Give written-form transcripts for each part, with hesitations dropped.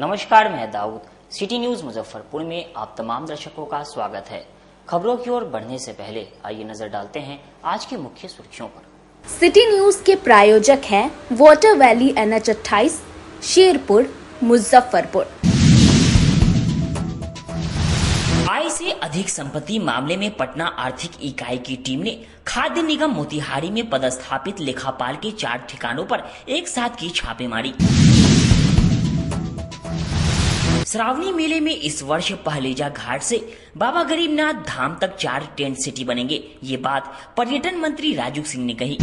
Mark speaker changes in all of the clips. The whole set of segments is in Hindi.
Speaker 1: नमस्कार, मैं दाऊद। सिटी न्यूज मुजफ्फरपुर में आप तमाम दर्शकों का स्वागत है। खबरों की ओर बढ़ने से पहले आइए नजर डालते हैं आज की मुख्य सुर्खियों पर।
Speaker 2: सिटी न्यूज के प्रायोजक हैं water valley NH 28, Sherpur, Muzaffarpur.
Speaker 1: आय से अधिक संपत्ति मामले में पटना आर्थिक इकाई की टीम ने खाद्य निगम मोतिहारी में पदस्थापित लेखापाल के 4 ठिकानों पर एक साथ की छापेमारी। श्रावणी मेले में इस वर्ष पहलेजा घाट से बाबा गरीबनाथ धाम तक 4 टेंट सिटी बनेंगे। ये बात पर्यटन मंत्री राजू सिंह ने कही।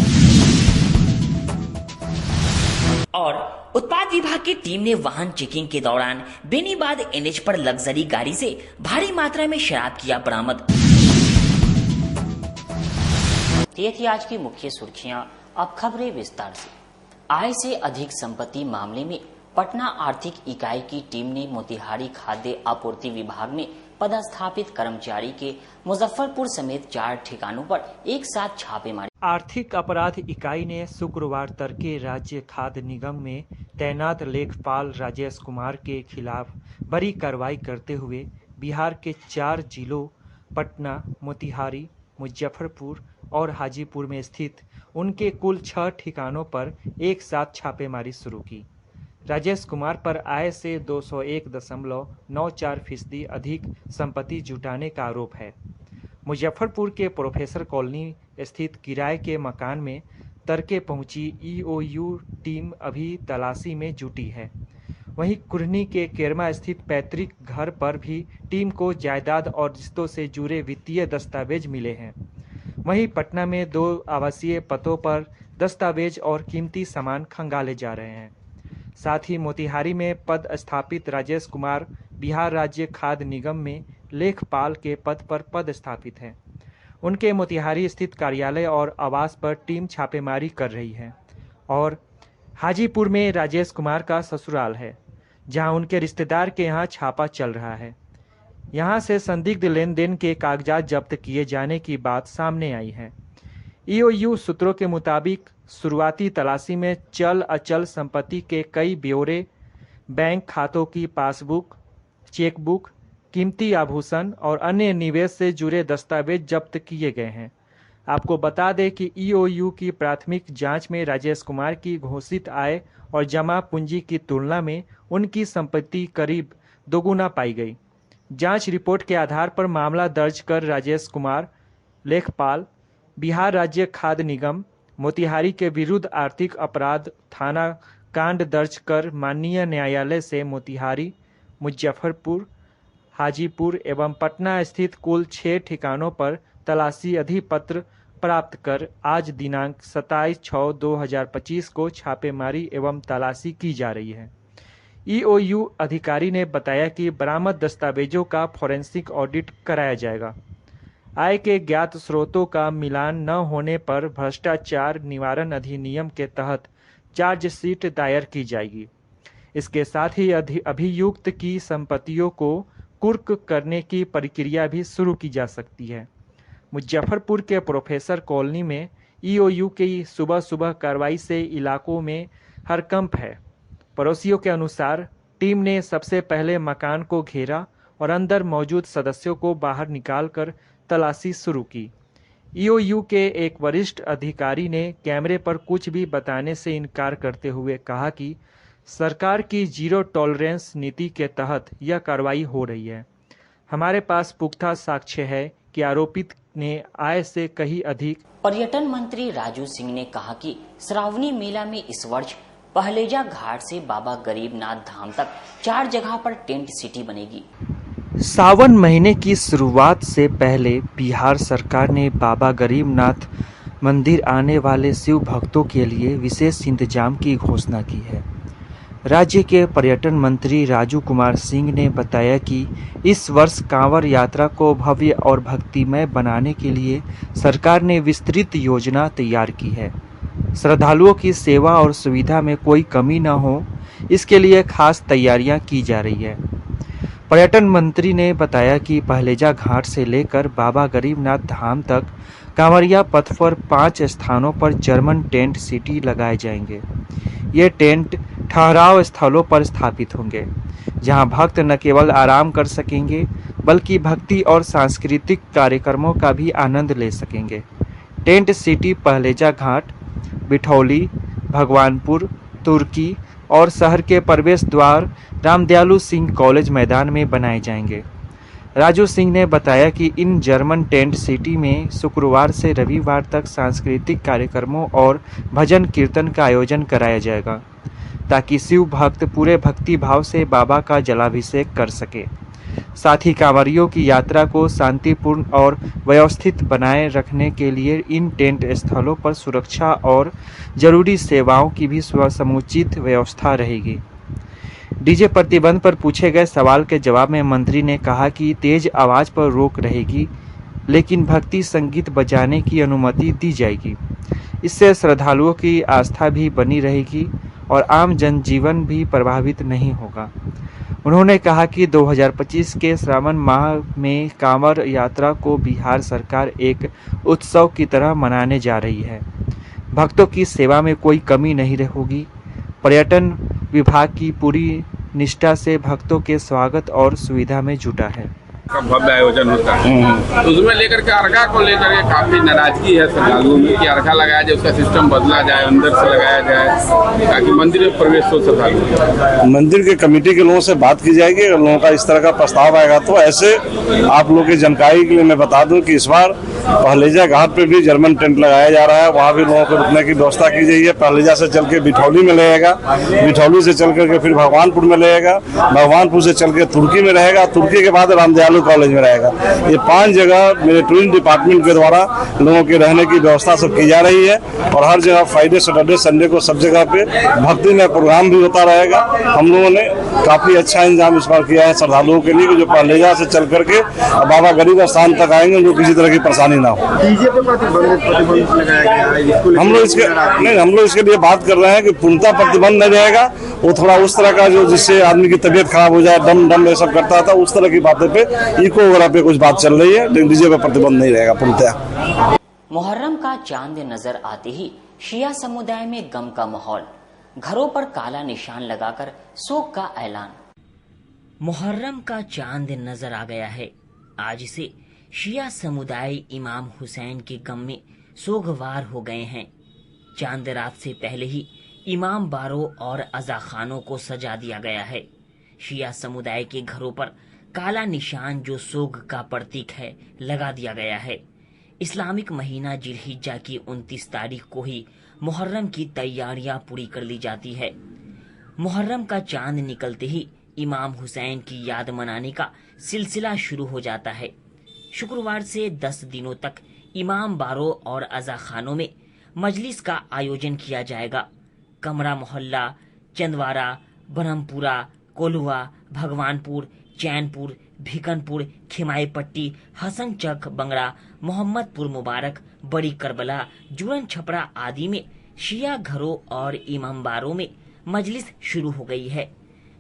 Speaker 1: और उत्पाद विभाग की टीम ने वाहन चेकिंग के दौरान बेनीबाद NH पर लग्जरी गाड़ी से भारी मात्रा में शराब किया बरामद। ये थी आज की मुख्य सुर्खियां। अब खबरें विस्तार से। आय से अधिक संपत्ति मामले में पटना आर्थिक इकाई की टीम ने मोतिहारी खाद्य आपूर्ति विभाग में पदस्थापित कर्मचारी के मुजफ्फरपुर समेत 4 ठिकानों पर एक साथ छापे मारे।
Speaker 3: आर्थिक अपराध इकाई ने शुक्रवार तड़के राज्य खाद्य निगम में तैनात लेखपाल राजेश कुमार के खिलाफ बड़ी कार्रवाई करते हुए बिहार के 4 जिलों पटना, मोतिहारी, मुजफ्फरपुर और हाजीपुर में स्थित उनके कुल 6 ठिकानों पर एक साथ छापेमारी शुरू की। राजेश कुमार पर आय से 201.94% अधिक संपत्ति जुटाने का आरोप है। मुजफ्फरपुर के प्रोफेसर कॉलोनी स्थित किराए के मकान में तड़के पहुंची EOU टीम अभी तलाशी में जुटी है। वहीं कुर्नी के केरमा स्थित पैतृक घर पर भी टीम को जायदाद और रिश्तों से जुड़े वित्तीय दस्तावेज मिले हैं। वहीं पटना में 2 आवासीय पतों पर दस्तावेज और कीमती सामान खंगाले जा रहे हैं। साथ ही मोतिहारी में पद स्थापित राजेश कुमार बिहार राज्य खाद्य निगम में लेखपाल के पद पर पदस्थापित हैं। उनके मोतिहारी स्थित कार्यालय और आवास पर टीम छापेमारी कर रही है। और हाजीपुर में राजेश कुमार का ससुराल है, जहां उनके रिश्तेदार के यहां छापा चल रहा है। यहां से संदिग्ध लेन देन के कागजात जब्त किए जाने की बात सामने आई है। EOU सूत्रों के मुताबिक शुरुआती तलाशी में चल अचल संपत्ति के कई ब्यौरे, बैंक खातों की पासबुक, चेकबुक, कीमती आभूषण और अन्य निवेश से जुड़े दस्तावेज जब्त किए गए हैं। आपको बता दें कि EOU की प्राथमिक जांच में राजेश कुमार की घोषित आय और जमा पूंजी की तुलना में उनकी संपत्ति करीब दोगुना पाई गई। जांच रिपोर्ट के आधार पर मामला दर्ज कर राजेश कुमार लेखपाल बिहार राज्य खाद्य निगम मोतिहारी के विरुद्ध आर्थिक अपराध थाना कांड दर्ज कर माननीय न्यायालय से मोतिहारी, मुजफ्फरपुर, हाजीपुर एवं पटना स्थित कुल 6 ठिकानों पर तलाशी अधिपत्र प्राप्त कर आज दिनांक 27/6/2025 को छापेमारी एवं तलाशी की जा रही है। EOU अधिकारी ने बताया कि बरामद दस्तावेजों का फोरेंसिक ऑडिट कराया जाएगा। आय के ज्ञात स्रोतों का मिलान न होने पर भ्रष्टाचार निवारण अधिनियम के तहत चार्जशीट दायर की जाएगी। इसके साथ ही अभियुक्त की संपत्तियों को कुर्क करने की प्रक्रिया भी शुरू की जा सकती है। मुजफ्फरपुर के प्रोफेसर कॉलोनी में EOU की सुबह सुबह कार्रवाई से इलाकों में हड़कंप है। पड़ोसियों के अनुसार टीम ने सबसे पहले मकान को घेरा और अंदर मौजूद सदस्यों को बाहर निकालकर तलाशी शुरू की। EOU के एक वरिष्ठ अधिकारी ने कैमरे पर कुछ भी बताने से इनकार करते हुए कहा कि सरकार की जीरो टॉलरेंस नीति के तहत यह कार्रवाई हो रही है। हमारे पास पुख्ता साक्ष्य है कि आरोपित ने आय से कहीं अधिक।
Speaker 1: पर्यटन मंत्री राजू सिंह ने कहा कि श्रावणी मेला में इस वर्ष पहलेजा घाट से बाबा गरीबनाथ धाम तक 4 जगह पर टेंट सिटी बनेगी।
Speaker 3: सावन महीने की शुरुआत से पहले बिहार सरकार ने बाबा गरीबनाथ मंदिर आने वाले शिव भक्तों के लिए विशेष इंतजाम की घोषणा की है। राज्य के पर्यटन मंत्री राजू कुमार सिंह ने बताया कि इस वर्ष कांवड़ यात्रा को भव्य और भक्तिमय बनाने के लिए सरकार ने विस्तृत योजना तैयार की है। श्रद्धालुओं की सेवा और सुविधा में कोई कमी न हो, इसके लिए खास तैयारियां की जा रही है। पर्यटन मंत्री ने बताया कि पहलेजा घाट से लेकर बाबा गरीबनाथ धाम तक कांवरिया पथ पर 5 स्थानों पर जर्मन टेंट सिटी लगाए जाएंगे। ये टेंट ठहराव स्थलों पर स्थापित होंगे, जहां भक्त न केवल आराम कर सकेंगे बल्कि भक्ति और सांस्कृतिक कार्यक्रमों का भी आनंद ले सकेंगे। टेंट सिटी पहलेजा घाट, बिठौली, भगवानपुर, तुर्की और शहर के प्रवेश द्वार रामदयालु सिंह कॉलेज मैदान में बनाए जाएंगे। राजू सिंह ने बताया कि इन जर्मन टेंट सिटी में शुक्रवार से रविवार तक सांस्कृतिक कार्यक्रमों और भजन कीर्तन का आयोजन कराया जाएगा, ताकि शिव भक्त पूरे भक्ति भाव से बाबा का जलाभिषेक कर सके। साथ ही कांवरियों की यात्रा को शांतिपूर्ण और व्यवस्थित बनाए रखने के लिए इन टेंट स्थलों पर सुरक्षा और जरूरी सेवाओं की भी समुचित व्यवस्था रहेगी। डीजे प्रतिबंध पर पूछे गए सवाल के जवाब में मंत्री ने कहा कि तेज आवाज पर रोक रहेगी, लेकिन भक्ति संगीत बजाने की अनुमति दी जाएगी। इससे श्रद्धालुओं की आस्था भी बनी रहेगी और आम जनजीवन भी प्रभावित नहीं होगा। उन्होंने कहा कि 2025 के श्रावण माह में कांवड़ यात्रा को बिहार सरकार एक उत्सव की तरह मनाने जा रही है। भक्तों की सेवा में कोई कमी नहीं होगी। पर्यटन विभाग की पूरी निष्ठा से भक्तों के स्वागत और सुविधा में जुटा है।
Speaker 4: का भव्य आयोजन होता है, तो उसमें लेकर के अर्घा को लेकर के काफी नाराजगी है श्रद्धालुओं में कि अर्घा लगाया जाए, उसका सिस्टम बदला जाए, अंदर से लगाया जाए ताकि मंदिर में प्रवेश हो श्रद्धालु।
Speaker 5: मंदिर के कमेटी के लोगों से बात की जाएगी। अगर लोगों का इस तरह का प्रस्ताव आएगा तो ऐसे आप लोगों की जानकारी के लिए मैं बता दूं कि इस बार पहलेजा घाट पे भी जर्मन टेंट लगाया जा रहा है। वहाँ भी लोगों को रुकने की व्यवस्था की गई है। पहलेजा से चल के बिठौली में रहेगा, बिठौली से चल करके फिर भगवानपुर में रहेगा, भगवानपुर से चल के तुर्की में रहेगा, तुर्की के बाद रामदयालु कॉलेज में रहेगा। ये 5 जगह मेरे टूरिज्म डिपार्टमेंट के द्वारा लोगों के रहने की व्यवस्था सब की जा रही है और हर जगह फ्राइडे, सैटरडे, संडे को सब जगह पे भक्ति में प्रोग्राम भी होता रहेगा। हम लोगों ने काफी अच्छा इंतजाम इस बार किया है श्रद्धालुओं के लिए, जो पहलेजा से चल करके बाबा गरीब स्थान तक आएंगे, उनको किसी तरह की परेशानी ना हो।
Speaker 4: डीजे पे प्रतिबंध लगाया गया है,
Speaker 5: हम लोग इसके लिए बात कर रहे हैं कि पूर्णतः प्रतिबंध नहीं रहेगा। वो थोड़ा उस तरह का जो जिससे आदमी की तबीयत खराब हो जाए, दम दम ये सब करता था, उस तरह की बातें पे इको वगैरह पे कुछ बात चल रही है, लेकिन डीजे पे प्रतिबंध नहीं रहेगा पूर्णतः।
Speaker 1: मुहर्रम का चांद नजर आते ही शिया समुदाय में गम का माहौल, घरों पर काला निशान लगाकर शोक का ऐलान। मुहर्रम का चांद नजर आ गया है। आज से शिया समुदाय इमाम हुसैन के गम में सोगवार हो गए हैं। चांद रात से पहले ही इमाम बारों और अज़ा खानों को सजा दिया गया है। शिया समुदाय के घरों पर काला निशान, जो सोग का प्रतीक है, लगा दिया गया है। इस्लामिक महीना जिलहिज्जा की 29 तारीख को ही मुहर्रम की तैयारियां पूरी कर ली जाती है। मुहर्रम का चांद निकलते ही इमाम हुसैन की याद मनाने का सिलसिला शुरू हो जाता है। शुक्रवार से 10 दिनों तक इमाम बारों और अज़ा खानों में मजलिस का आयोजन किया जाएगा। कमरा मोहल्ला, चंदवारा, ब्रह्मपुरा, कोल्हुआ, भगवानपुर, चैनपुर, भिकनपुर, खिमाईपट्टी, हसनचक, बंगड़ा, मोहम्मदपुर मुबारक, बड़ी करबला, जुरन छपरा आदि में शिया घरों और इमामबारों में मजलिस शुरू हो गई है।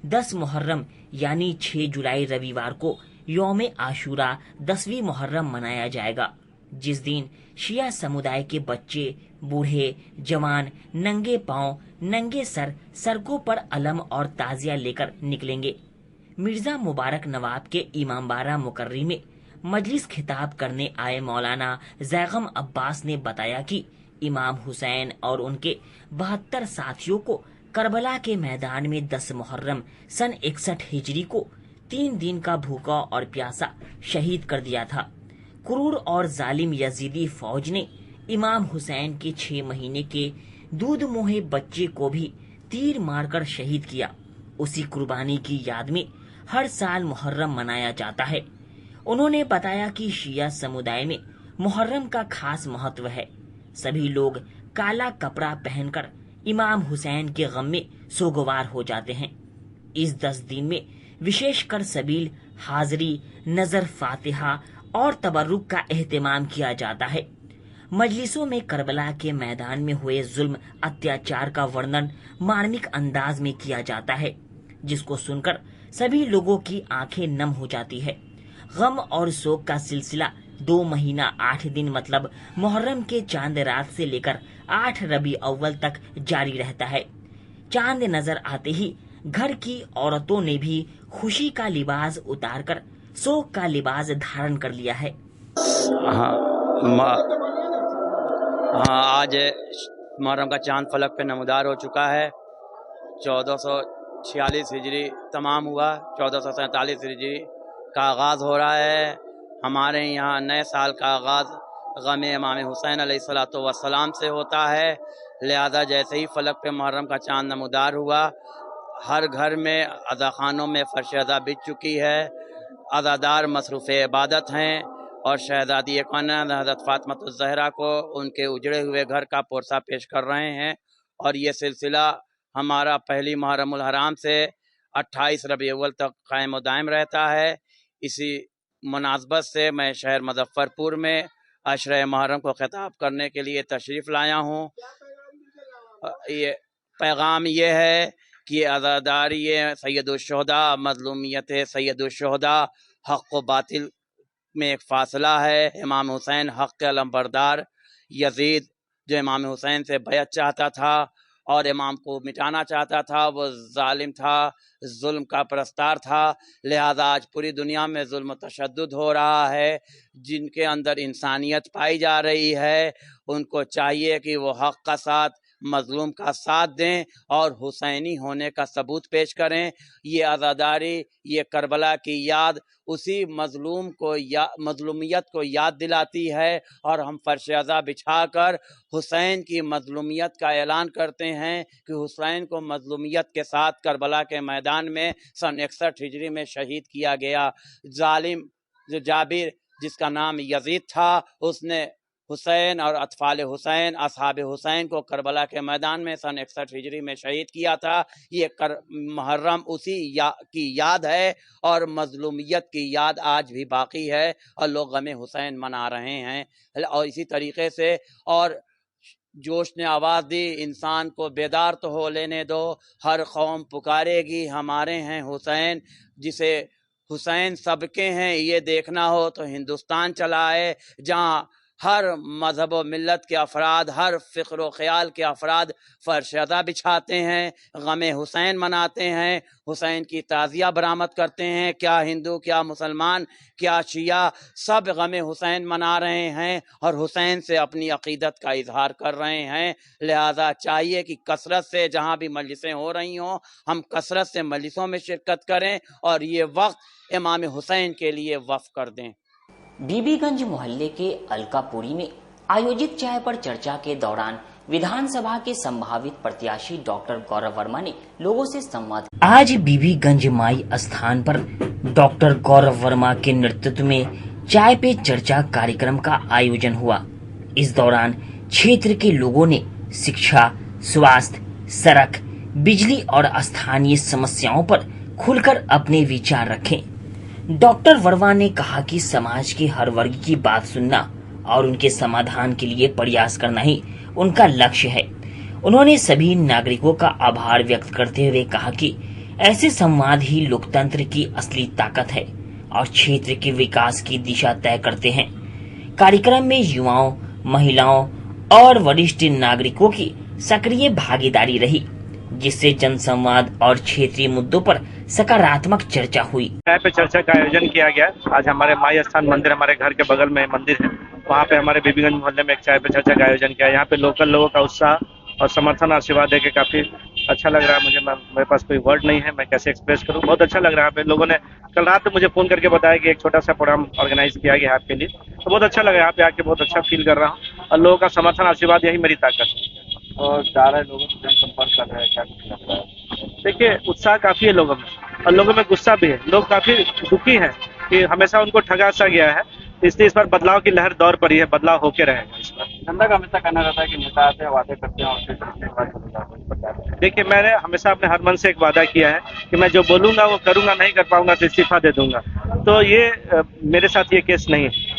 Speaker 1: 10 मुहर्रम यानी 6 जुलाई रविवार को यौम आशूरा 10वीं मुहर्रम मनाया जाएगा, जिस दिन शिया समुदाय के बच्चे, बूढ़े, जवान नंगे पांव, नंगे सर सड़कों पर अलम और ताजिया लेकर निकलेंगे। मिर्जा मुबारक नवाब के इमामबाड़ा मुकर्री में मजलिस खिताब करने आए मौलाना जैगम अब्बास ने बताया कि इमाम हुसैन और उनके 72 साथियों को करबला के मैदान में 10 मुहर्रम सन 61 हिजरी को 3 दिन का भूखा और प्यासा शहीद कर दिया था। क्रूर और जालिम यजीदी फौज ने इमाम हुसैन के 6 महीने के दूध मुहे बच्चे को भी तीर मारकर शहीद किया। उसी कुर्बानी की याद में हर साल मुहर्रम मनाया जाता है। उन्होंने बताया कि शिया समुदाय में मुहर्रम का खास महत्व है। सभी लोग काला कपड़ा पहनकर इमाम हुसैन के गम में सोगवार हो जाते हैं। इस 10 दिन में विशेषकर सबील, हाजरी, नजर फातिहा और तबर्रुक का एहतमाम किया जाता है। मजलिसों में करबला के मैदान में हुए जुल्म अत्याचार का वर्णन मार्मिक अंदाज में किया जाता है, जिसको सुनकर सभी लोगों की आंखें नम हो जाती है। गम और शोक का सिलसिला 2 महीना 8 दिन मतलब मुहर्रम के चांद रात से लेकर 8 रबी अव्वल तक जारी रहता है। चांद नजर आते ही घर की औरतों ने भी खुशी का लिबास उतारकर शोक का लिबास धारण कर लिया है।
Speaker 6: आज मुहर्रम का चांद फलक पे नमूदार हो चुका है। 1446 हिजरी तमाम हुआ, 1447 हिजरी का आगाज़ हो रहा है। हमारे यहाँ नए साल का आगाज़ गम इमाम हुसैन अलैहिस्सलातु वस्सलाम से होता है। लिहाजा जैसे ही फलक पे मुहर्रम का चांद नमूदार हुआ, हर घर में अज़ाखानों में फर्श अज़ा बिछ चुकी है। अज़ादार मसरूफ़ इबादत हैं और शहज़ादी कौनैन हज़रत फ़ातिमातुज़ ज़हरा को उनके उजड़े हुए घर का पुरसा पेश कर रहे हैं। और ये सिलसिला हमारा पहली मुहर्रमुल हराम से 28 रबी अव्वल तक कायम व दायम रहता है। इसी मुनासबत से मैं शहर मुज़फ़्फ़रपुर में अशरे मुहर्रम को खिताब करने के लिए तशरीफ़ लाया हूँ। ये पैगाम ये है कि आज़ादारी सैयदुश्शुहदा, मज़लूमियत सैयदुश्शुहदा, हक़ व बातिल में एक फासला है। इमाम हुसैन हक़ के अलमबरदार, यजीद जो इमाम हुसैन से बैत चाहता था और इमाम को मिटाना चाहता था, वो जालिम था, जुल्म का परस्तार था। लिहाजा आज पूरी दुनिया में जुल्म तशद्दुद हो रहा है। जिनके अंदर इंसानियत पाई जा रही है उनको चाहिए कि वो हक़ का साथ, मजलूम का साथ दें और हुसैनी होने का सबूत पेश करें। ये आज़ादारी, ये करबला की याद उसी मजलूम को मजलूमियत को याद दिलाती है और हम फर्श अज़ा बिछाकर हुसैन की मजलूमियत का ऐलान करते हैं कि हुसैन को मजलूमियत के साथ करबला के मैदान में सन 61 हिजरी में शहीद किया गया। जालिम जो जाबिर जिसका नाम यजीद था, उसने हुसैन और अतफाल हुसैन, असहाब हुसैन को करबला के मैदान में सन 61 हिजरी में शहीद किया था। ये मुहर्रम उसी की याद है और मजलूमियत की याद आज भी बाकी है और लोग गम हुसैन मना रहे हैं। और इसी तरीके से और जोश ने आवाज़ दी, इंसान को बेदार तो हो लेने दो, हर कौम पुकारेगी हमारे हैं हुसैन। जिसे हुसैन सबके हैं ये देखना हो तो हिंदुस्तान चलाए, जहाँ हर मजहब व मिल्लत के अफराद, हर फ़िक्र व ख़याल के अफराद फर्श अज़ा बिछाते हैं, गम हुसैन मनाते हैं, हुसैन की ताज़िया बरामद करते हैं। क्या हिंदू, क्या मुसलमान, क्या शिया, सब गम हुसैन मना रहे हैं और हुसैन से अपनी अक़ीदत का इजहार कर रहे हैं। लिहाजा चाहिए कि कसरत से जहाँ भी मजलिसें हो रही हों, हम कसरत से मजलिसों में शिरकत करें और ये वक्त इमाम हुसैन के लिए वफ़ कर दें।
Speaker 1: बीबीगंज मोहल्ले के अलकापुरी में आयोजित चाय पर चर्चा के दौरान विधानसभा के संभावित प्रत्याशी डॉक्टर गौरव वर्मा ने लोगों से संवाद। आज बीबीगंज माई स्थान पर डॉक्टर गौरव वर्मा के नेतृत्व में चाय पे चर्चा कार्यक्रम का आयोजन हुआ। इस दौरान क्षेत्र के लोगों ने शिक्षा, स्वास्थ्य, सड़क, बिजली और स्थानीय समस्याओं पर खुलकर अपने विचार रखे। डॉक्टर वर्मा ने कहा कि समाज के हर वर्ग की बात सुनना और उनके समाधान के लिए प्रयास करना ही उनका लक्ष्य है। उन्होंने सभी नागरिकों का आभार व्यक्त करते हुए कहा कि ऐसे संवाद ही लोकतंत्र की असली ताकत है और क्षेत्र के विकास की दिशा तय करते हैं। कार्यक्रम में युवाओं, महिलाओं और वरिष्ठ नागरिकों की सक्रिय भागीदारी रही, जिससे जनसंवाद और क्षेत्रीय मुद्दों पर सकारात्मक चर्चा हुई।
Speaker 3: चाय पे चर्चा का आयोजन किया गया। आज हमारे माई स्थान मंदिर, हमारे घर के बगल में मंदिर है, वहाँ पे हमारे बीबीगंज मोहल्ले में एक चाय पे चर्चा का आयोजन किया। यहाँ पे लोकल लोगों का उत्साह और समर्थन, आशीर्वाद देके काफी अच्छा लग रहा है मुझे। मेरे पास कोई वर्ड नहीं है, मैं कैसे एक्सप्रेस करूँ। बहुत अच्छा लग रहा है। लोगों ने कल रात मुझे फोन करके बताया कि एक छोटा सा प्रोग्राम ऑर्गेनाइज किया गया आपके लिए, तो बहुत अच्छा लगा। यहाँ पे आके बहुत अच्छा फील कर रहा हूँ और लोगों का समर्थन, आशीर्वाद यही मेरी ताकत है।
Speaker 7: और जा रहे लोगों से संपर्क कर रहे हैं, क्या लग रहा है?
Speaker 3: देखिए, उत्साह काफी है लोगों में और लोगों में गुस्सा भी है। लोग काफी दुखी हैं कि हमेशा उनको ठगा सा गया है, इसलिए इस बार बदलाव की लहर दौर पड़ी है, बदलाव होके रहेगा इस बार।
Speaker 7: जनता का हमेशा कहना रहता है कि नेता आते हैं, वादे करते हैं और फिर चले जाते हैं।
Speaker 3: देखिए, मैंने हमेशा अपने हर मन से एक वादा किया है कि मैं जो बोलूंगा वो करूंगा, नहीं कर पाऊंगा तो इस्तीफा दे दूंगा। तो ये मेरे साथ ये केस नहीं है।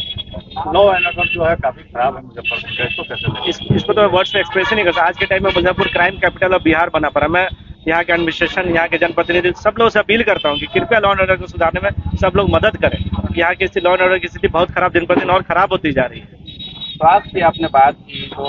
Speaker 7: लो एंड ऑर्डर जो है काफी खराब है मुजफ्फरपुर।
Speaker 3: इसको तो मैं वर्ड्स में एक्सप्रेस नहीं कर सकता। आज के टाइम में Muzaffarpur crime capital of Bihar बना पड़ा। मैं यहाँ के एडमिनिस्ट्रेशन, यहाँ के जनप्रतिनिधि, सब लोगों से अपील करता हूँ कि कृपया लॉ एंड ऑर्डर को सुधारने में सब लोग मदद करें।
Speaker 8: यहाँ की लॉ एंड ऑर्डर की स्थिति बहुत खराब, दिन पर दिन और खराब होती जा रही है।
Speaker 7: स्वास्थ्य की आपने बात की, तो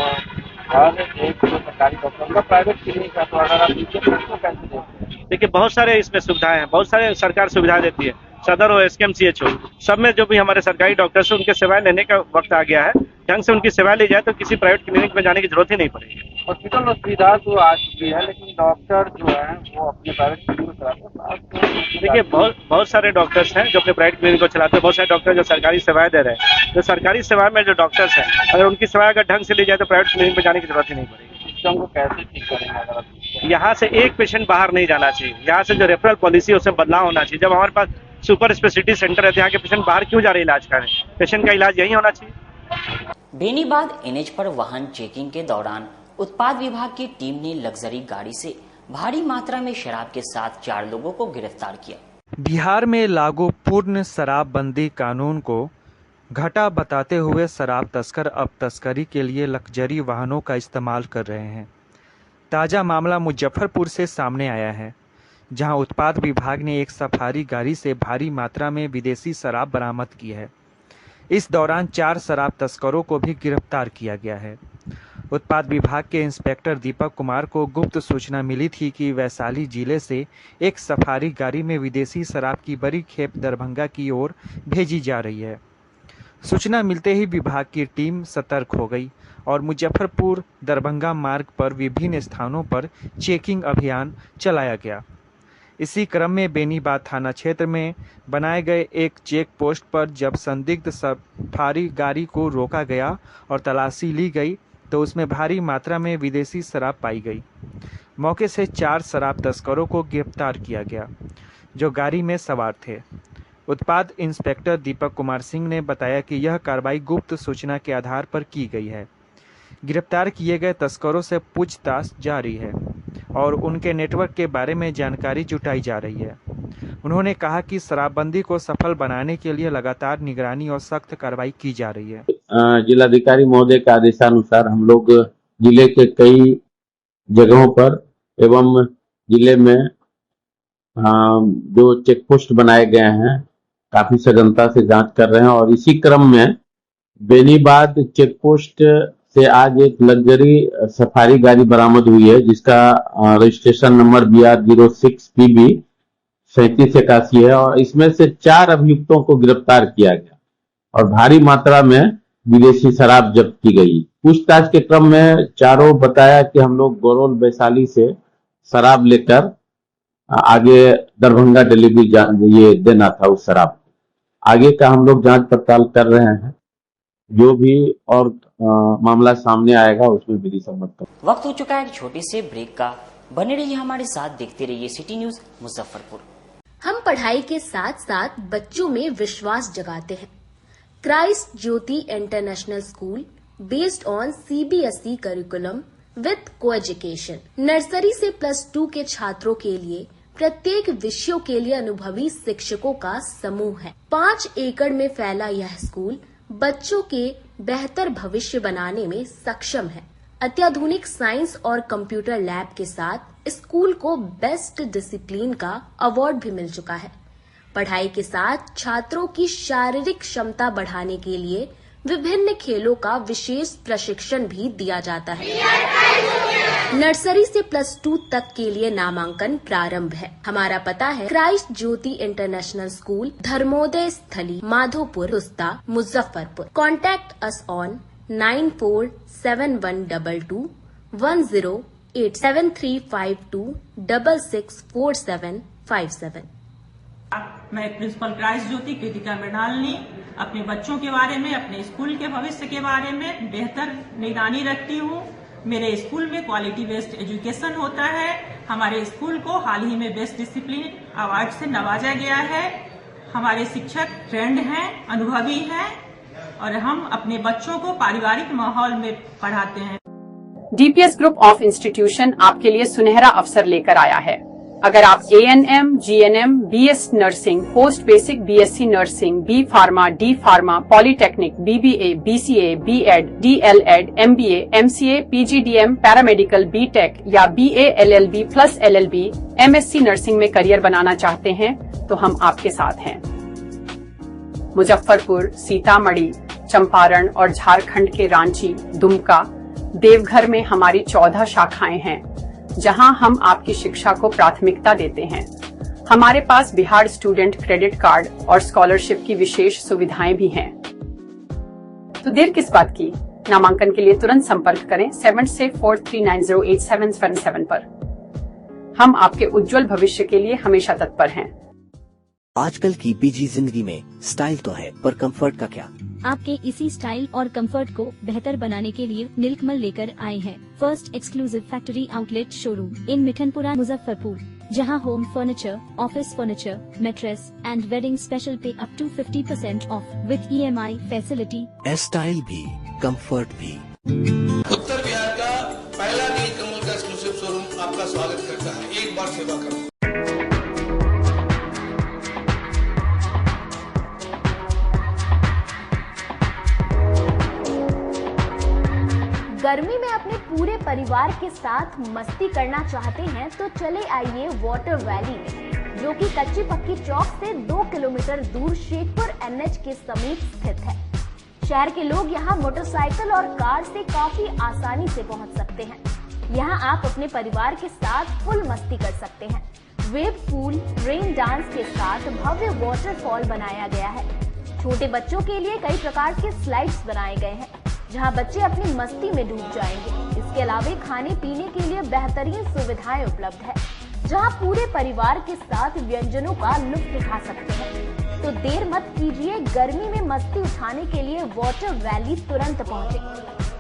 Speaker 7: हर एक जो सरकारी डॉक्टर का प्राइवेट क्लिनिक है, तो अगर आप इनके को कैसे देखते हैं?
Speaker 8: देखिए बहुत सारे इसमें सुविधाएं हैं, बहुत सारे सरकार सुविधा देती है, सदर हो, SKMCH हो, सब में जो भी हमारे सरकारी डॉक्टर्स हैं उनके सेवाएं लेने का वक्त आ गया है। ढंग से उनकी सेवाएं ली जाए तो किसी प्राइवेट क्लिनिक में जाने की जरूरत ही नहीं पड़ेगी।
Speaker 7: हॉस्पिटल में सुविधा तो आ चुकी है, लेकिन डॉक्टर जो है वो अपने प्राइवेट क्लिनिक को चलाते हैं।
Speaker 8: देखिए बहुत सारे डॉक्टर्स हैं जो अपने प्राइवेट क्लिनिक को चलाते हैं, बहुत सारे डॉक्टर जो सरकारी सेवाएं दे रहे हैं। जो सरकारी सेवाएं में जो डॉक्टर्स हैं, अगर उनकी सेवाएं अगर ढंग से ली जाए तो प्राइवेट क्लिनिक में जाने की जरूरत ही नहीं पड़ेगी।
Speaker 7: सिस्टम को कैसे ठीक करेंगे? अगर
Speaker 8: यहाँ से एक पेशेंट बाहर नहीं जाना चाहिए, यहाँ से जो रेफरल पॉलिसी है उसमें बदलाव होना चाहिए। जब हमारे पास सुपर स्पेशलिटी सेंटर है तो यहाँ के पेशेंट बाहर क्यों जा रहे हैं इलाज करने? पेशेंट का इलाज यही होना चाहिए।
Speaker 1: बेनीबाद NH पर वाहन चेकिंग के दौरान उत्पाद विभाग की टीम ने लग्जरी गाड़ी से भारी मात्रा में शराब के साथ 4 लोगों को गिरफ्तार किया।
Speaker 3: बिहार में लागू पूर्ण शराबबंदी कानून को घाटा बताते हुए शराब तस्कर अब तस्करी के लिए लग्जरी वाहनों का इस्तेमाल कर रहे हैं। ताज़ा मामला मुजफ्फरपुर से सामने आया है, जहां उत्पाद विभाग ने एक सफारी गाड़ी से भारी मात्रा में विदेशी शराब बरामद की है। इस दौरान 4 शराब तस्करों को भी गिरफ्तार किया गया है। उत्पाद विभाग के इंस्पेक्टर दीपक कुमार को गुप्त सूचना मिली थी कि वैशाली जिले से एक सफारी गाड़ी में विदेशी शराब की बड़ी खेप दरभंगा की ओर भेजी जा रही है। सूचना मिलते ही विभाग की टीम सतर्क हो गई और मुजफ्फरपुर दरभंगा मार्ग पर विभिन्न स्थानों पर चेकिंग अभियान चलाया गया। इसी क्रम में बेनीबाद थाना क्षेत्र में बनाए गए एक चेक पोस्ट पर जब संदिग्ध सफारी गाड़ी को रोका गया और तलाशी ली गई तो उसमें भारी मात्रा में विदेशी शराब पाई गई। मौके से 4 शराब तस्करों को गिरफ्तार किया गया जो गाड़ी में सवार थे। उत्पाद इंस्पेक्टर दीपक कुमार सिंह ने बताया कि यह कार्रवाई गुप्त सूचना के आधार पर की गई है। गिरफ्तार किए गए तस्करों से पूछताछ जारी है और उनके नेटवर्क के बारे में जानकारी जुटाई जा रही है। उन्होंने कहा कि शराबबंदी को सफल बनाने के लिए लगातार निगरानी और सख्त कार्रवाई की जा रही है।
Speaker 9: जिलाधिकारी महोदय के आदेशानुसार हम लोग जिले के कई जगहों पर एवं जिले में जो चेक पोस्ट बनाए गए हैं काफी सघनता से जांच कर रहे हैं और इसी क्रम में बेनीबाद चेक पोस्ट से आज एक लग्जरी सफारी गाड़ी बरामद हुई है जिसका रजिस्ट्रेशन नंबर BR06PB 3781 है और इसमें से 4 अभियुक्तों को गिरफ्तार किया गया और भारी मात्रा में विदेशी शराब जब्त की गई। पूछताछ के क्रम में चारों बताया कि हम लोग गौरौल वैशाली से शराब लेकर आगे दरभंगा डिलीवरी ये देना था उस शराब। आगे का हम लोग जांच पड़ताल कर रहे हैं, जो भी और मामला सामने आएगा उसमें विधि सम्मत।
Speaker 1: वक्त हो चुका है एक छोटे से ब्रेक का। बने रहिए हमारे साथ, देखते रहिए सिटी न्यूज मुजफ्फरपुर।
Speaker 2: हम पढ़ाई के साथ साथ बच्चों में विश्वास जगाते हैं। Christ Jyoti international school based on CBSE curriculum with co-education nursery से +2 के छात्रों के लिए प्रत्येक विषयों के लिए अनुभवी शिक्षकों का समूह है। 5 एकड़ में फैला यह स्कूल बच्चों के बेहतर भविष्य बनाने में सक्षम है। अत्याधुनिक साइंस और कंप्यूटर लैब के साथ स्कूल को बेस्ट डिसिप्लिन का अवार्ड भी मिल चुका है। पढ़ाई के साथ छात्रों की शारीरिक क्षमता बढ़ाने के लिए विभिन्न खेलों का विशेष प्रशिक्षण भी दिया जाता है। नर्सरी से +2 तक के लिए नामांकन प्रारंभ है। हमारा पता है Christ Jyoti international school, Dharmodaya Sthali, Madhopur, Rusta, Muzaffarpur. Contact us on 947122108352664757।
Speaker 10: मैं प्रिंसिपल क्राइस्ट ज्योति कृतिका मृणालिनी अपने बच्चों के बारे में, अपने स्कूल के भविष्य के बारे में बेहतर निगरानी रखती हूँ। मेरे स्कूल में क्वालिटी बेस्ड एजुकेशन होता है। हमारे स्कूल को हाल ही में बेस्ट डिसिप्लिन अवार्ड से नवाजा गया है। हमारे शिक्षक ट्रेंड हैं, अनुभवी हैं और हम अपने बच्चों को पारिवारिक माहौल में पढ़ाते हैं।
Speaker 11: DPS ग्रुप ऑफ इंस्टीट्यूशन आपके लिए सुनहरा अवसर लेकर आया है। अगर आप ANM, GNM, BS nursing, post basic BSc nursing, B pharma, D pharma, polytechnic, BBA, BCA, B.Ed, DLEd, MBA, MCA, PGDM, paramedical, BTech या BA LLB plus LLB, MSc nursing में करियर बनाना चाहते हैं तो हम आपके साथ हैं। मुजफ्फरपुर, सीतामढ़ी, चंपारण और झारखंड के रांची, दुमका, देवघर में हमारी 14 शाखाएं हैं, जहां हम आपकी शिक्षा को प्राथमिकता देते हैं। हमारे पास बिहार स्टूडेंट क्रेडिट कार्ड और स्कॉलरशिप की विशेष सुविधाएं भी हैं। तो देर किस बात की? नामांकन के लिए तुरंत संपर्क करें 7643908777 पर। हम आपके उज्जवल भविष्य के लिए हमेशा तत्पर हैं।
Speaker 12: आजकल की बिजी जिंदगी में स्टाइल तो है, पर कंफर्ट का क्या?
Speaker 13: आपके इसी स्टाइल और कंफर्ट को बेहतर बनाने के लिए नीलकमल लेकर आए हैं first exclusive factory outlet showroom in Mithanpura, Muzaffarpur, जहां home furniture, office furniture, mattress and wedding special पे up to 50% off with EMI facility.
Speaker 12: Style भी, कंफर्ट भी।
Speaker 14: उत्तर बिहार का पहला नीलकमल का एक्सक्लूसिव शोरूम आपका स्वागत करता है। एक बार सेवा करो।
Speaker 2: गर्मी में अपने पूरे परिवार के साथ मस्ती करना चाहते हैं तो चले आइए वाटर वैली में, जो कि कच्ची पक्की चौक से 2 किलोमीटर दूर शेखपुर NH के समीप स्थित है। शहर के लोग यहाँ मोटरसाइकिल और कार से काफी आसानी से पहुँच सकते हैं। यहाँ आप अपने परिवार के साथ फुल मस्ती कर सकते हैं। वेव पूल, रेन डांस के साथ भव्य वाटरफॉल बनाया गया है। छोटे बच्चों के लिए कई प्रकार के स्लाइड्स बनाए गए हैं, जहां बच्चे अपनी मस्ती में डूब जाएंगे। इसके अलावा खाने पीने के लिए बेहतरीन सुविधाएं उपलब्ध है, जहां पूरे परिवार के साथ व्यंजनों का लुत्फ उठा सकते हैं। तो देर मत कीजिए, गर्मी में मस्ती उठाने के लिए वाटर वैली तुरंत पहुंचे।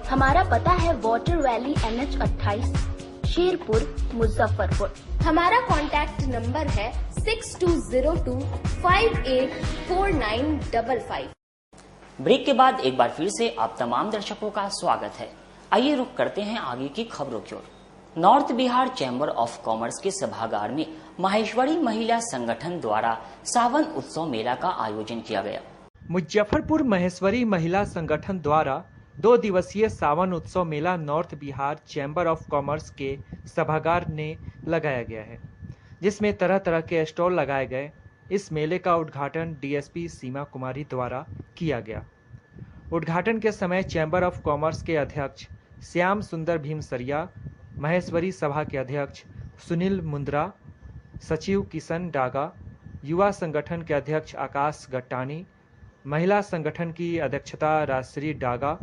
Speaker 2: हमारा पता है water valley NH 28, Sherpur, Muzaffarpur. हमारा कॉन्टैक्ट नंबर है 6202584955।
Speaker 1: ब्रेक के बाद एक बार फिर से आप तमाम दर्शकों का स्वागत है। आइए रुक करते हैं आगे की खबरों की ओर। North Bihar chamber of commerce के सभागार में माहेश्वरी महिला संगठन द्वारा सावन उत्सव मेला का आयोजन किया गया।
Speaker 3: मुजफ्फरपुर महेश्वरी महिला संगठन द्वारा 2 दिवसीय सावन उत्सव मेला north Bihar chamber of commerce के सभागार ने लगाया गया है, जिसमें तरह तरह के स्टॉल लगाए गए। इस मेले का उद्घाटन DSP सीमा कुमारी द्वारा किया गया। उद्घाटन के समय चैम्बर ऑफ कॉमर्स के अध्यक्ष श्याम सुंदर भीमसरिया, महेश्वरी सभा के अध्यक्ष सुनील मुंद्रा, सचिव किशन डागा, युवा संगठन के अध्यक्ष आकाश गट्टानी, महिला संगठन की अध्यक्षता राजश्री डागा,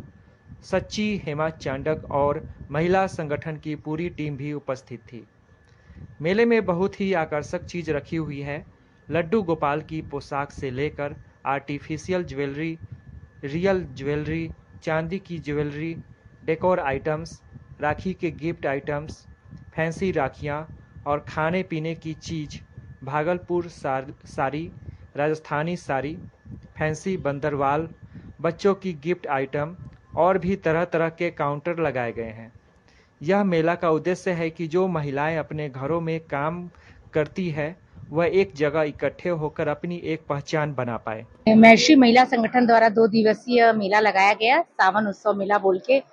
Speaker 3: सच्ची हेमा चांडक और महिला संगठन की पूरी टीम भी उपस्थित थी। मेले में बहुत ही आकर्षक चीज रखी हुई है। लड्डू गोपाल की पोशाक से लेकर आर्टिफिशियल ज्वेलरी, रियल ज्वेलरी, चांदी की ज्वेलरी, डेकोर आइटम्स, राखी के गिफ्ट आइटम्स, फैंसी राखियाँ और खाने पीने की चीज़, भागलपुर साड़ी, राजस्थानी साड़ी, फैंसी बंदरवाल, बच्चों की गिफ्ट आइटम और भी तरह तरह के काउंटर लगाए गए हैं। यह मेला का उद्देश्य है कि जो महिलाएं अपने घरों में काम करती है वह एक जगह इकट्ठे होकर अपनी एक पहचान बना पाए।
Speaker 15: महर्षि महिला संगठन द्वारा 2 दिवसीय मेला लगाया गया, सावन उत्सव मेला बोल के,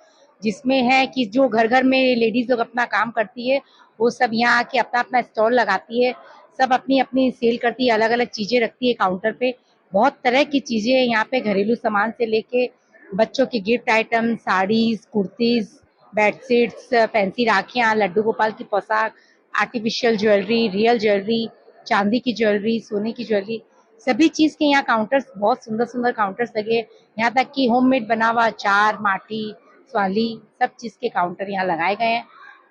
Speaker 15: जिसमें है कि जो घर घर में लेडीज लोग अपना काम करती है वो सब यहाँ आके अपना अपना स्टॉल लगाती है, सब अपनी अपनी सेल करती है, अलग अलग चीजें रखती है काउंटर पे। बहुत तरह की चीजें यहाँ पे घरेलू सामान से लेके बच्चों के gift item, saris, kurtis, bedsheets, fancy राखियाँ, लड्डू गोपाल की पोशाक, आर्टिफिशियल ज्वेलरी, रियल ज्वेलरी, चांदी की ज्वेलरी, सोने की ज्वेलरी, सभी चीज के यहाँ काउंटर्स, बहुत सुंदर सुंदर काउंटर्स लगे। यहाँ तक कि होममेड बना हुआ अचार, माटी, स्वाली, सब चीज के काउंटर यहाँ लगाए गए हैं,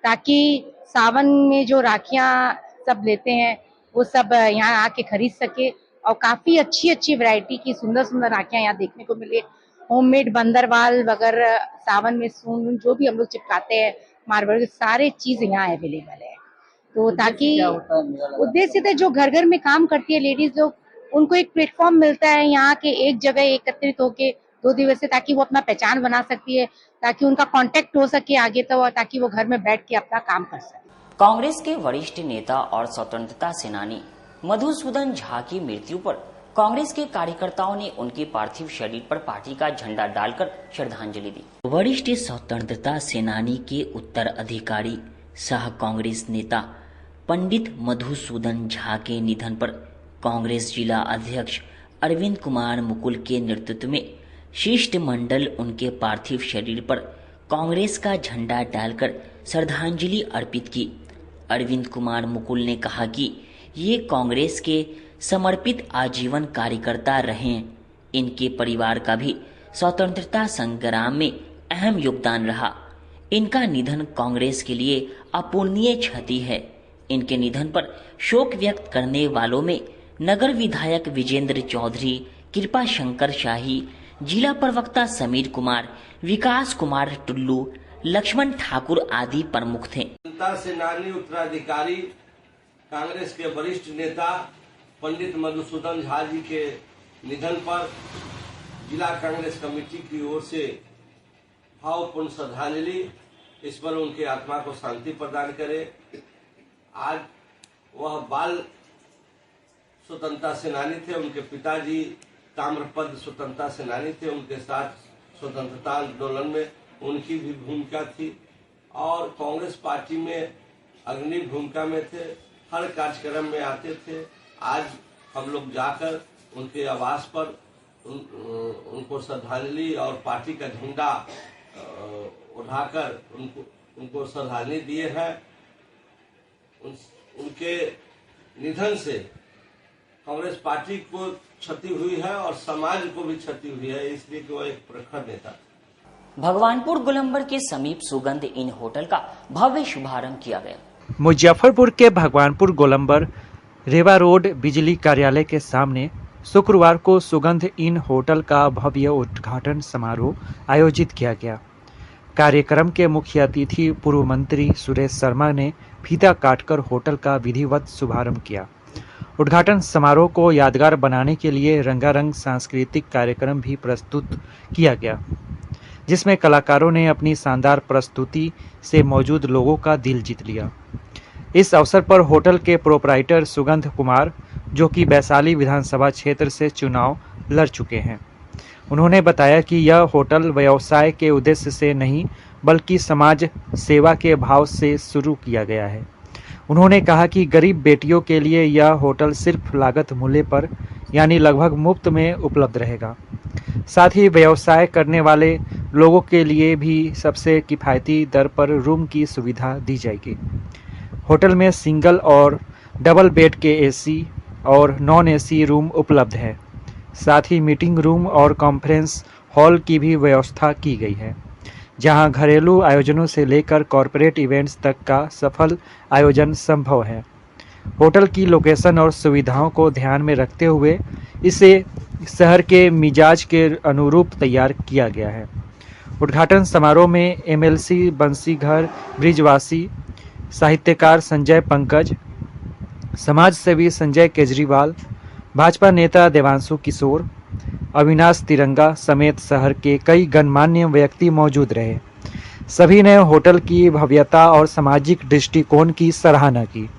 Speaker 15: ताकि सावन में जो राखियाँ सब लेते हैं वो सब यहाँ आके खरीद सके और काफी अच्छी अच्छी वैरायटी की सुंदर सुंदर राखियाँ यहाँ देखने को मिले। होममेड बंदरवाल वगैरह, सावन में सून जो भी हम लोग चिपकाते हैं, मार्बल, सारे चीज यहाँ अवेलेबल है। तो ताकि उद्देश्य तो जो घर घर में काम करती है लेडीज लोग, उनको एक प्लेटफॉर्म मिलता है यहाँ के एक जगह एकत्रित होके 2 दिवसीय, ताकि वो अपना पहचान बना सकती है, ताकि उनका कांटेक्ट हो सके आगे तो, ताकि वो घर में बैठ के अपना काम कर सके।
Speaker 1: कांग्रेस के वरिष्ठ नेता और स्वतंत्रता सेनानी मधुसूदन झा की मृत्यु पर कांग्रेस के कार्यकर्ताओं ने उनके पार्थिव शरीर पर पार्टी का झंडा डालकर श्रद्धांजलि दी। वरिष्ठ स्वतंत्रता सेनानी के उत्तराधिकारी सह कांग्रेस नेता पंडित मधुसूदन झा के निधन पर कांग्रेस जिला अध्यक्ष अरविंद कुमार मुकुल के नेतृत्व में शिष्टमंडल उनके पार्थिव शरीर पर कांग्रेस का झंडा डालकर श्रद्धांजलि अर्पित की। अरविंद कुमार मुकुल ने कहा कि ये कांग्रेस के समर्पित आजीवन कार्यकर्ता रहे हैं। इनके परिवार का भी स्वतंत्रता संग्राम में अहम योगदान रहा। इनका निधन कांग्रेस के लिए अपूरणीय क्षति है। इनके निधन पर शोक व्यक्त करने वालों में नगर विधायक विजेंद्र चौधरी, कृपा शंकर शाही, जिला प्रवक्ता समीर कुमार, विकास कुमार टुल्लू, लक्ष्मण ठाकुर आदि प्रमुख थे।
Speaker 14: जनता सेनानी उत्तराधिकारी कांग्रेस के वरिष्ठ नेता पंडित मधुसूदन झा जी के निधन पर जिला कांग्रेस कमेटी की ओर से भावपूर्ण श्रद्धांजलि। इस पर उनके आत्मा को शांति प्रदान करे। आज वह बाल स्वतंत्रता सेनानी थे। उनके पिताजी ताम्रपद स्वतंत्रता सेनानी थे। उनके साथ स्वतंत्रता आंदोलन में उनकी भी भूमिका थी और कांग्रेस पार्टी में अग्रणी भूमिका में थे। हर कार्यक्रम में आते थे। आज हम लोग जाकर उनके आवास पर उनको श्रद्धांजलि और पार्टी का झंडा उठाकर उनको श्रद्धांजलि दिए हैं। उनके निधन से कांग्रेस पार्टी को क्षति हुई है और समाज को भी क्षति हुई है, इसलिए कि वह एक प्रखर नेता था।
Speaker 1: भगवानपुर गोलंबर के समीप सुगंध इन होटल का भव्य शुभारंभ किया गया।
Speaker 3: मुजफ्फरपुर के भगवानपुर गोलंबर रेवा रोड बिजली कार्यालय के सामने शुक्रवार को सुगंध इन होटल का भव्य उद्घाटन समारोह आयोजित किया गया। कार्यक्रम के मुख्य अतिथि पूर्व मंत्री सुरेश शर्मा ने फीता काटकर होटल का विधिवत शुभारंभ किया। उद्घाटन समारोह को यादगार बनाने के लिए रंगारंग सांस्कृतिक कार्यक्रम भी प्रस्तुत किया गया, जिसमें कलाकारों ने अपनी शानदार प्रस्तुति से मौजूद लोगों का दिल जीत लिया। इस अवसर पर होटल के प्रोपराइटर सुगंध कुमार, जो कि वैशाली विधानसभा क्षेत्र से चुनाव लड़ चुके हैं, उन्होंने बताया कि यह होटल व्यवसाय के उद्देश्य से नहीं बल्कि समाज सेवा के भाव से शुरू किया गया है। उन्होंने कहा कि गरीब बेटियों के लिए यह होटल सिर्फ लागत मूल्य पर यानी लगभग मुफ्त में उपलब्ध रहेगा। साथ ही व्यवसाय करने वाले लोगों के लिए भी सबसे किफ़ायती दर पर रूम की सुविधा दी जाएगी। होटल में सिंगल और डबल बेड के एसी और नॉन एसी रूम उपलब्ध है। साथ ही मीटिंग रूम और कॉन्फ्रेंस हॉल की भी व्यवस्था की गई है, जहां घरेलू आयोजनों से लेकर कॉरपोरेट इवेंट्स तक का सफल आयोजन संभव है। होटल की लोकेशन और सुविधाओं को ध्यान में रखते हुए इसे शहर के मिजाज के अनुरूप तैयार किया गया है। उद्घाटन समारोह में एमएलसी बंसीघर ब्रिजवासी, साहित्यकार संजय पंकज, समाज सेवी संजय केजरीवाल, भाजपा नेता देवांशु किशोर, अविनाश तिरंगा समेत शहर के कई गणमान्य व्यक्ति मौजूद रहे। सभी ने होटल की भव्यता और सामाजिक दृष्टिकोण की सराहना की।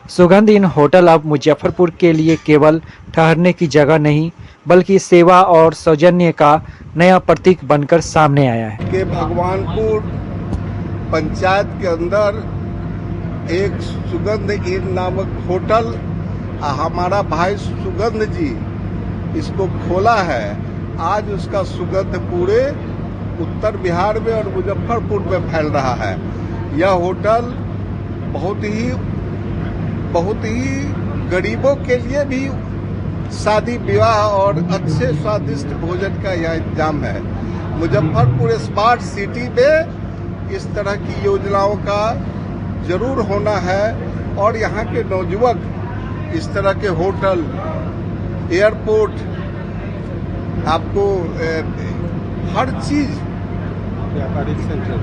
Speaker 3: सुगंध इन होटल अब मुजफ्फरपुर के लिए केवल ठहरने की जगह नहीं बल्कि सेवा और सौजन्य का नया प्रतीक बनकर सामने आया है।
Speaker 16: कि भगवानपुर पंचायत के अंदर एक सुगंध इन नामक होटल हमारा भाई सुगंध जी इसको खोला है। आज उसका सुगंध पूरे उत्तर बिहार में और मुजफ्फरपुर में फैल रहा है। यह होटल बहुत ही गरीबों के लिए भी शादी विवाह और अच्छे स्वादिष्ट भोजन का यह इंतजाम है। मुजफ्फरपुर स्मार्ट सिटी में इस तरह की योजनाओं का जरूर होना है और यहाँ के नौजुवक इस तरह के होटल, एयरपोर्ट, आपको हर चीज,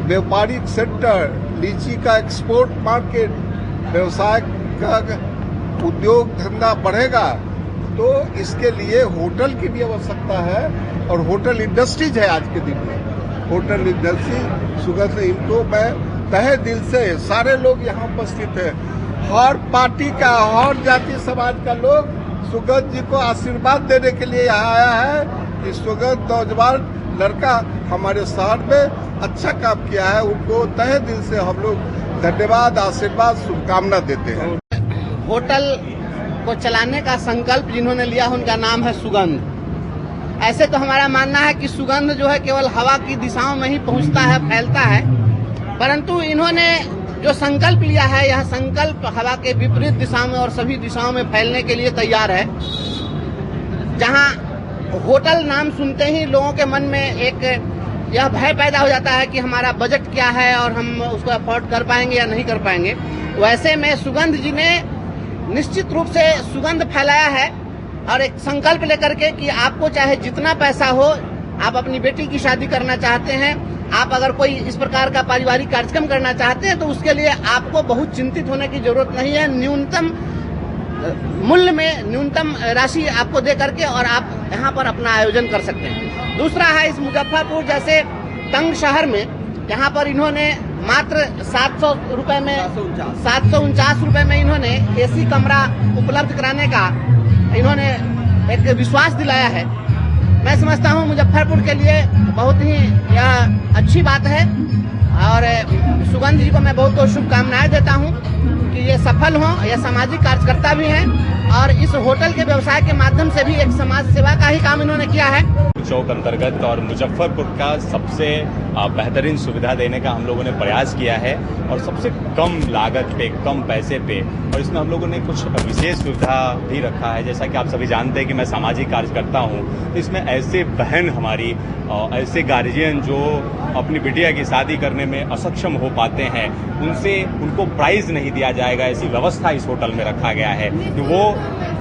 Speaker 16: व्यापारिक सेंटर, लीची का एक्सपोर्ट मार्केट, व्यवसाय का उद्योग धंधा बढ़ेगा, तो इसके लिए होटल की भी आवश्यकता है और होटल इंडस्ट्रीज है आज के दिन में। होटल इंडस्ट्री सुगंध इनको मैं तहे दिल से सारे लोग यहाँ उपस्थित है, हर पार्टी का, हर जाति समाज का लोग सुगंध जी को आशीर्वाद देने के लिए यहाँ आया है कि सुगंध नौजवान लड़का हमारे शहर में अच्छा काम किया है। उनको तहे दिल से हम लोग धन्यवाद, आशीर्वाद, शुभकामना देते हैं।
Speaker 17: होटल को चलाने का संकल्प जिन्होंने लिया उनका नाम है सुगंध। ऐसे तो हमारा मानना है कि सुगंध जो है केवल हवा की दिशाओं में ही पहुंचता है, फैलता है, परंतु इन्होंने जो संकल्प लिया है यह संकल्प हवा के विपरीत दिशा में और सभी दिशाओं में फैलने के लिए तैयार है। जहां होटल नाम सुनते ही लोगों के मन में एक यह भय पैदा हो जाता है कि हमारा बजट क्या है और हम उसको अफोर्ड कर पाएंगे या नहीं कर पाएंगे। वैसे में सुगंध जी ने निश्चित रूप से सुगंध फैलाया है और एक संकल्प लेकर के कि आपको चाहे जितना पैसा हो, आप अपनी बेटी की शादी करना चाहते हैं, आप अगर कोई इस प्रकार का पारिवारिक कार्यक्रम करना चाहते हैं तो उसके लिए आपको बहुत चिंतित होने की जरूरत नहीं है। न्यूनतम मूल्य में न्यूनतम राशि आपको दे करके और आप यहाँ पर अपना आयोजन कर सकते हैं। दूसरा है इस मुजफ्फरपुर जैसे तंग शहर में, यहाँ पर इन्होंने मात्र 749 रुपए में इन्होंने एसी कमरा उपलब्ध कराने का इन्होंने एक विश्वास दिलाया है। मैं समझता हूँ मुजफ्फरपुर के लिए बहुत ही यह अच्छी बात है और सुगंध जी को मैं बहुत बहुत शुभकामनाएं देता हूँ कि ये सफल हों। ये सामाजिक कार्यकर्ता भी हैं और इस होटल के व्यवसाय के माध्यम से भी एक समाज सेवा का ही काम इन्होंने किया है।
Speaker 18: चौक अंतर्गत और मुजफ्फरपुर का सबसे बेहतरीन सुविधा देने का हम लोगों ने प्रयास किया है और सबसे कम लागत पे, कम पैसे पे, और इसमें हम लोगों ने कुछ विशेष सुविधा भी रखा है। जैसा कि आप सभी जानते हैं कि मैं सामाजिक कार्यकर्ता हूँ, तो इसमें ऐसे बहन हमारी, ऐसे गार्जियन जो अपनी बिटिया की शादी करने में असक्षम हो पाते हैं, उनको प्राइज नहीं दिया जाएगा, ऐसी व्यवस्था इस होटल में रखा गया है कि वो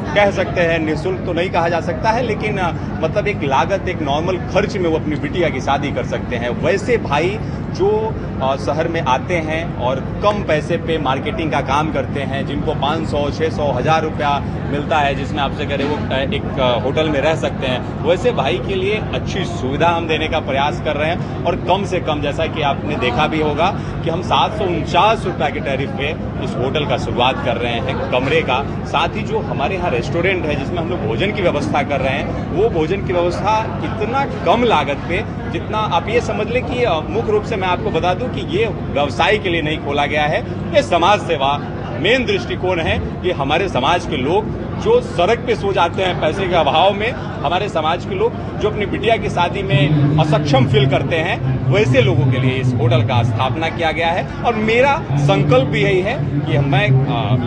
Speaker 18: कह सकते हैं निःशुल्क तो नहीं कहा जा सकता है, लेकिन मतलब एक लागत, एक नॉर्मल खर्च में वो अपनी बिटिया की शादी कर सकते हैं। वैसे भाई जो शहर में आते हैं और कम पैसे पे मार्केटिंग का काम करते हैं, जिनको 500, 600, 1000 रुपया मिलता है, जिसमें आपसे कह रहे वो एक होटल में रह सकते हैं, वैसे भाई के लिए अच्छी सुविधा हम देने का प्रयास कर रहे हैं। और कम से कम, जैसा कि आपने देखा भी होगा कि हम 749 रुपये के टैरिफ पे इस होटल का शुरुआत कर रहे हैं कमरे का। साथ ही जो हमारे यहाँ रेस्टोरेंट है जिसमें हम लोग भोजन की व्यवस्था कर रहे हैं, वो भोजन की व्यवस्था इतना कम लागत पे, जितना आप ये समझ लें कि मुख्य रूप से मैं आपको बता दूं कि ये व्यवसाय के लिए नहीं खोला गया है, ये समाज सेवा मेन दृष्टिकोण है कि हमारे समाज के लोग जो सड़क पे सो जाते हैं पैसे के अभाव में, हमारे समाज के लोग जो अपनी बिटिया की शादी में असक्षम फील करते हैं, वैसे लोगों के लिए इस होटल का स्थापना किया गया है। और मेरा संकल्प भी यही है कि मैं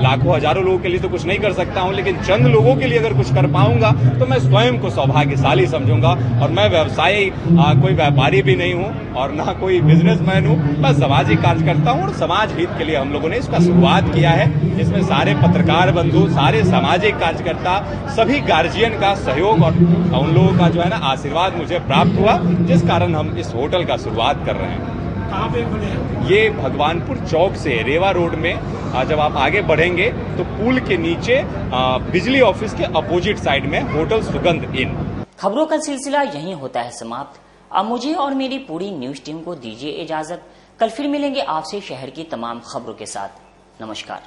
Speaker 18: लाखों हजारों लोगों के लिए तो कुछ नहीं कर सकता हूं, लेकिन चंद लोगों के लिए अगर कुछ कर पाऊंगा तो मैं स्वयं को सौभाग्यशाली समझूंगा। और मैं व्यवसायी कोई व्यापारी भी नहीं हूं और ना कोई बिजनेसमैन हूं, मैं सामाजिक कार्यकर्ता हूं और समाज हित के लिए हम लोगों ने इसका शुरुआत किया है। इसमें सारे पत्रकार बंधु, सारे सामाजिक कार्यकर्ता, सभी गार्जियन का सहयोग और उन लोगों का जो है ना आशीर्वाद मुझे प्राप्त हुआ, जिस कारण हम इस होटल का शुरुआत कर रहे हैं।
Speaker 19: कहाँ पे खुले हैं?
Speaker 18: ये भगवानपुर चौक से रेवा रोड में जब आप आगे बढ़ेंगे तो पुल के नीचे बिजली ऑफिस के अपोजिट साइड में होटल सुगंध इन।
Speaker 1: खबरों का सिलसिला यहीं होता है समाप्त। अब मुझे और मेरी पूरी न्यूज टीम को दीजिए इजाजत। कल फिर मिलेंगे आपसे शहर की तमाम खबरों के साथ। नमस्कार।